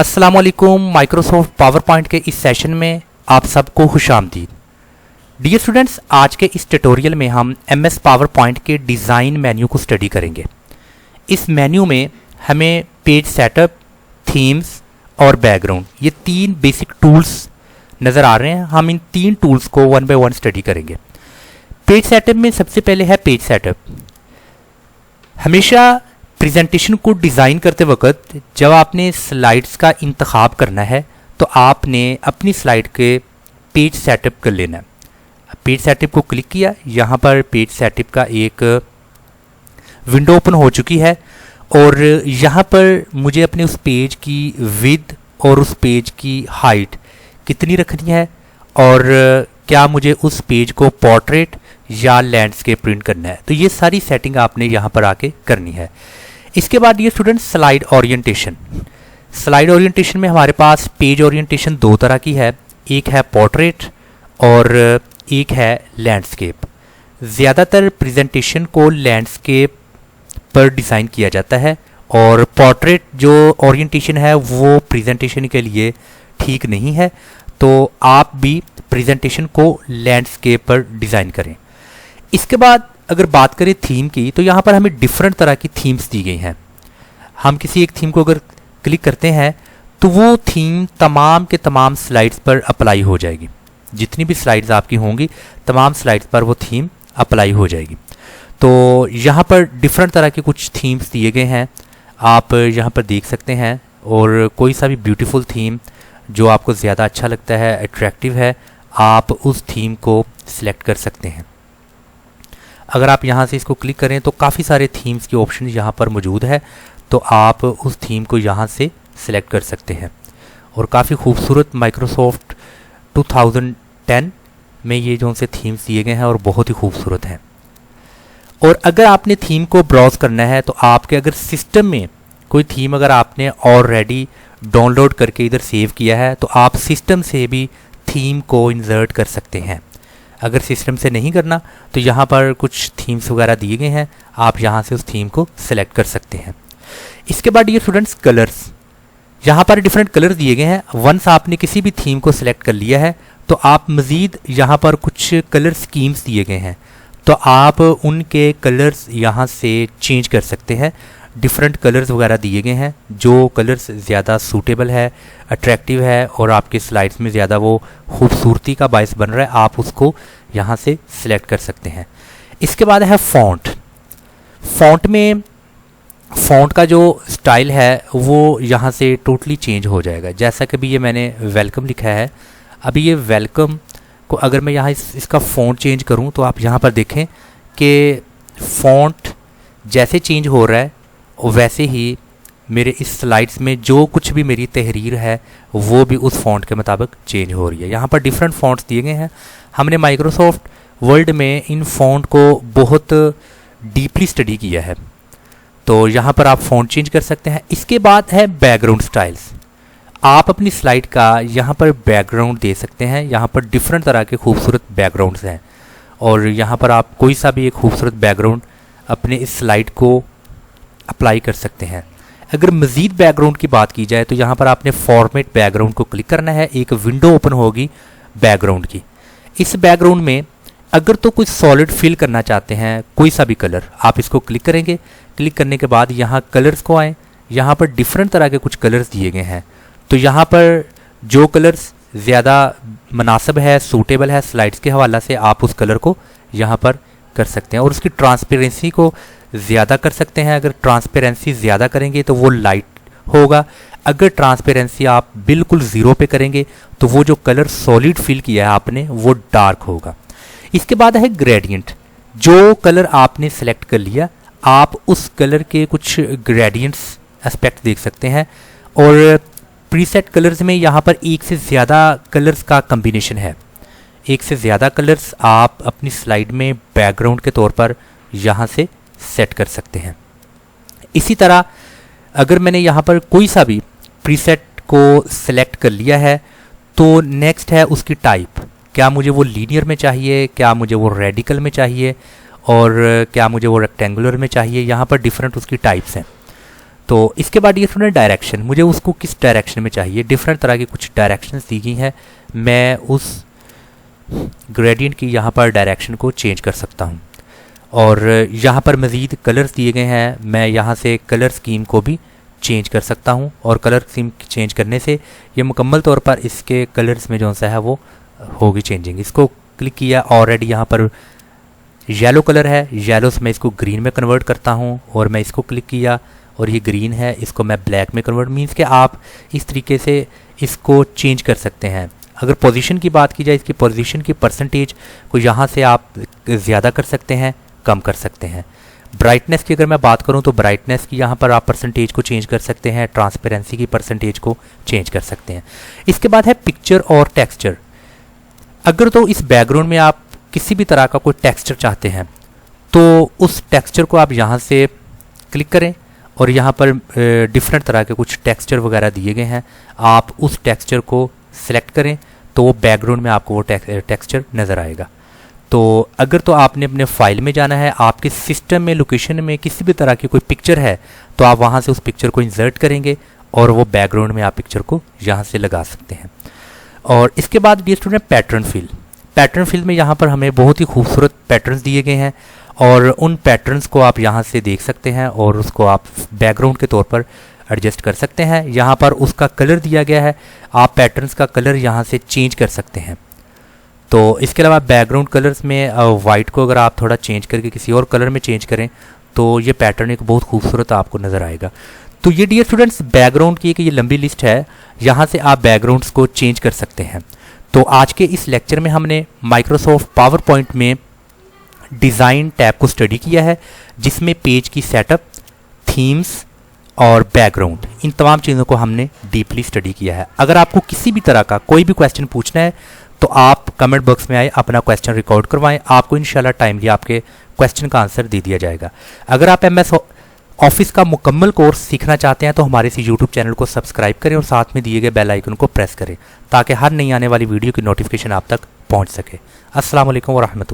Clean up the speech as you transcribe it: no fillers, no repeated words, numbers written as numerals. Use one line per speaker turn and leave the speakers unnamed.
अस्सलाम वालेकुम। Microsoft power point के इस सेशन में आप सबको खुशामदीद। डियर स्टूडेंट्स, आज के इस ट्यूटोरियल में हम एमएस पावर पॉइंट के डिज़ाइन मेन्यू को स्टडी करेंगे। इस मेन्यू में हमें पेज सेटअप, थीम्स और बैकग्राउंड, ये तीन बेसिक टूल्स नज़र आ रहे हैं। हम इन तीन टूल्स को वन बाय वन स्टडी करेंगे। पेज सेटअप में सबसे पहले है पेज सेटअप। हमेशा प्रेजेंटेशन को डिज़ाइन करते वक्त जब आपने स्लाइड्स का इंतखाब करना है तो आपने अपनी स्लाइड के पेज सेटअप कर लेना है। पेज सेटअप को क्लिक किया, यहाँ पर पेज सेटअप का एक विंडो ओपन हो चुकी है और यहाँ पर मुझे अपने उस पेज की विड्थ और उस पेज की हाइट कितनी रखनी है और क्या मुझे उस पेज को पोर्ट्रेट या लैंडस्केप प्रिंट करना है। तो ये सारी सेटिंग आपने यहाँ पर आके करनी है। इसके बाद ये students slide orientation. Slide orientation में हमारे पास पेज ओरिएंटेशन दो तरह की है, एक है पोर्ट्रेट और एक है लैंडस्केप। ज़्यादातर प्रेजेंटेशन को लैंडस्केप पर डिज़ाइन किया जाता है और पोर्ट्रेट जो ओरिएंटेशन है वो प्रेजेंटेशन के लिए ठीक नहीं है, तो आप भी प्रेजेंटेशन को लैंडस्केप पर डिज़ाइन करें। इसके बाद अगर बात करें थीम की, तो यहाँ पर हमें डिफरेंट तरह की थीम्स दी गई हैं। हम किसी एक थीम को अगर क्लिक करते हैं तो वो थीम तमाम के तमाम स्लाइड्स पर अप्लाई हो जाएगी। जितनी भी स्लाइड्स आपकी होंगी तमाम स्लाइड्स पर वो थीम अप्लाई हो जाएगी। तो यहाँ पर डिफरेंट तरह के कुछ थीम्स दिए गए हैं, आप यहाँ पर देख सकते हैं। और कोई सा भी ब्यूटीफुल थीम जो आपको ज़्यादा अच्छा लगता है, अट्रैक्टिव है, आप उस थीम को सिलेक्ट कर सकते हैं। अगर आप यहाँ से इसको क्लिक करें तो काफ़ी सारे थीम्स के ऑप्शन यहाँ पर मौजूद है, तो आप उस थीम को यहाँ से सिलेक्ट कर सकते हैं। और काफ़ी खूबसूरत माइक्रोसॉफ्ट 2010 में ये जो उनसे थीम्स दिए गए हैं और बहुत ही खूबसूरत हैं। और अगर आपने थीम को ब्राउज़ करना है तो आपके अगर सिस्टम में कोई थीम अगर आपने ऑलरेडी डाउनलोड करके इधर सेव किया है तो आप सिस्टम से भी थीम को इंसर्ट कर सकते हैं। अगर सिस्टम से नहीं करना तो यहाँ पर कुछ थीम्स वगैरह दिए गए हैं, आप यहाँ से उस थीम को सिलेक्ट कर सकते हैं। इसके बाद ये स्टूडेंट्स कलर्स, यहाँ पर डिफरेंट कलर दिए गए हैं। वंस आपने किसी भी थीम को सिलेक्ट कर लिया है तो आप मज़ीद यहाँ पर कुछ कलर स्कीम्स दिए गए हैं, तो आप उनके कलर्स यहाँ से चेंज कर सकते हैं। डिफरेंट कलर्स वगैरह दिए गए हैं, जो कलर्स ज़्यादा सूटेबल है, अट्रैक्टिव है और आपके स्लाइड्स में ज़्यादा वो खूबसूरती का बायस बन रहा है, आप उसको यहाँ से सिलेक्ट कर सकते हैं। इसके बाद है फ़ॉन्ट। फ़ॉन्ट में फ़ॉन्ट का जो स्टाइल है वो यहाँ से टोटली चेंज हो जाएगा। जैसा कि अभी ये मैंने वेलकम लिखा है, अभी ये वेलकम को अगर मैं यहाँ इसका फ़ॉन्ट चेंज करूँ तो आप यहाँ पर देखें कि फ़ॉन्ट जैसे चेंज हो रहा है वैसे ही मेरे इस स्लाइड्स में जो कुछ भी मेरी तहरीर है वो भी उस फ़ॉन्ट के मुताबिक चेंज हो रही है। यहाँ पर डिफरेंट फ़ॉन्ट्स दिए गए हैं। हमने माइक्रोसॉफ्ट वर्ड में इन फ़ॉन्ट को बहुत डीपली स्टडी किया है, तो यहाँ पर आप फ़ॉन्ट चेंज कर सकते हैं। इसके बाद है बैकग्राउंड स्टाइल्स। आप अपनी स्लाइड का यहाँ पर बैकग्राउंड दे सकते हैं। यहाँ पर डिफरेंट तरह के खूबसूरत बैकग्राउंड्स हैं और यहाँ पर आप कोई सा भी एक खूबसूरत बैकग्राउंड अपने इस स्लाइड को अप्लाई कर सकते हैं। अगर मज़ीद बैकग्राउंड की बात की जाए तो यहाँ पर आपने फॉर्मेट बैकग्राउंड को क्लिक करना है, एक विंडो ओपन होगी बैकग्राउंड की। इस बैकग्राउंड में अगर तो कुछ सॉलिड फिल करना चाहते हैं, कोई सा भी कलर, आप इसको क्लिक करेंगे। क्लिक करने के बाद यहाँ कलर्स को आएँ, यहाँ पर डिफरेंट तरह के कुछ कलर्स दिए गए हैं, तो यहाँ पर जो कलर्स ज़्यादा मुनासिब है, सूटेबल है स्लाइड्स के हवाला से, आप उस कलर को यहाँ पर कर सकते हैं और उसकी ट्रांसपेरेंसी को ज़्यादा कर सकते हैं। अगर ट्रांसपेरेंसी ज़्यादा करेंगे तो वो लाइट होगा, अगर ट्रांसपेरेंसी आप बिल्कुल ज़ीरो पे करेंगे तो वो जो कलर सॉलिड फिल किया है आपने वो डार्क होगा। इसके बाद है ग्रेडियंट। जो कलर आपने सेलेक्ट कर लिया आप उस कलर के कुछ ग्रेडियंट्स एस्पेक्ट देख सकते हैं और प्रीसेट कलर्स में यहाँ पर एक से ज़्यादा कलर्स का कम्बिनेशन है। एक से ज़्यादा कलर्स आप अपनी स्लाइड में बैकग्राउंड के तौर पर यहाँ से सेट कर सकते हैं। इसी तरह अगर मैंने यहाँ पर कोई सा भी प्रीसेट को सिलेक्ट कर लिया है तो नेक्स्ट है उसकी टाइप। क्या मुझे वो लीनियर में चाहिए, क्या मुझे वो रेडिकल में चाहिए और क्या मुझे वो रेक्टेंगुलर में चाहिए। यहाँ पर डिफरेंट उसकी टाइप्स हैं। तो इसके बाद ये स्टूडेंट डायरेक्शन, मुझे उसको किस डायरेक्शन में चाहिए, डिफरेंट तरह की कुछ डायरेक्शंस दी गई हैं, मैं उस ग्रेडियंट की यहाँ पर डायरेक्शन को चेंज कर सकता हूँ। और यहाँ पर मज़ीद कलर्स दिए गए हैं, मैं यहाँ से कलर स्कीम को भी चेंज कर सकता हूँ और कलर स्कीम चेंज करने से ये मुकम्मल तौर पर इसके कलर्स में जो सा है वो होगी चेंजिंग। इसको क्लिक किया, ऑलरेडी यहाँ पर येलो कलर है, येलो से मैं इसको ग्रीन में कन्वर्ट करता हूँ और मैं इसको क्लिक किया और ये ग्रीन है, इसको मैं ब्लैक में कन्वर्ट, मीन्स कि आप इस तरीके से इसको चेंज कर सकते हैं। अगर पोजीशन की बात की जाए, इसकी पोजीशन की परसेंटेज को यहाँ से आप ज़्यादा कर सकते हैं, कम कर सकते हैं। ब्राइटनेस की अगर मैं बात करूँ तो ब्राइटनेस की यहाँ पर आप परसेंटेज को चेंज कर सकते हैं, ट्रांसपेरेंसी की परसेंटेज को चेंज कर सकते हैं। इसके बाद है पिक्चर और टेक्सचर। अगर तो इस बैकग्राउंड में आप किसी भी तरह का कोई टेक्सचर चाहते हैं तो उस टेक्सचर को आप यहाँ से क्लिक करें और यहाँ पर डिफरेंट तरह के कुछ टेक्सचर वगैरह दिए गए हैं, आप उस टेक्सचर को सिलेक्ट करें तो वो बैकग्राउंड में आपको वो टेक्सचर नज़र आएगा। तो अगर तो आपने अपने फाइल में जाना है, आपके सिस्टम में लोकेशन में किसी भी तरह की कोई पिक्चर है तो आप वहाँ से उस पिक्चर को इंसर्ट करेंगे और वो बैकग्राउंड में आप पिक्चर को यहाँ से लगा सकते हैं। और इसके बाद dear student pattern fill. Pattern fill में यहाँ पर हमें बहुत ही खूबसूरत पैटर्न्स दिए गए हैं और उन पैटर्न्स को आप यहाँ से देख सकते हैं और उसको आप बैकग्राउंड के तौर पर एडजस्ट कर सकते हैं। यहाँ पर उसका कलर दिया गया है, आप पैटर्न्स का कलर यहाँ से चेंज कर सकते हैं। तो इसके अलावा बैकग्राउंड कलर्स में वाइट को अगर आप थोड़ा चेंज करके किसी और कलर में चेंज करें तो ये पैटर्न एक बहुत खूबसूरत आपको नज़र आएगा। तो ये डियर स्टूडेंट्स बैकग्राउंड की एक ये लंबी लिस्ट है, यहाँ से आप बैकग्राउंड्स को चेंज कर सकते हैं। तो आज के इस लेक्चर में हमने माइक्रोसॉफ्ट पावर पॉइंट में डिज़ाइन टैब को स्टडी किया है, जिसमें पेज की सेटअप, थीम्स और बैकग्राउंड, इन तमाम चीज़ों को हमने डीपली स्टडी किया है। अगर आपको किसी भी तरह का कोई भी क्वेश्चन पूछना है तो आप कमेंट बॉक्स में आए, अपना क्वेश्चन रिकॉर्ड करवाएं, आपको इंशाल्लाह टाइमली आपके क्वेश्चन का आंसर दे दिया जाएगा। अगर आप MS ऑफिस का मुकम्मल कोर्स सीखना चाहते हैं तो हमारे इस यूट्यूब चैनल को सब्सक्राइब करें और साथ में दिए गए बेल आइकन को प्रेस करें ताकि हर नई आने वाली वीडियो की नोटिफिकेशन आप तक पहुंच सके। अस्सलाम वालेकुम व रहमतुल्लाह।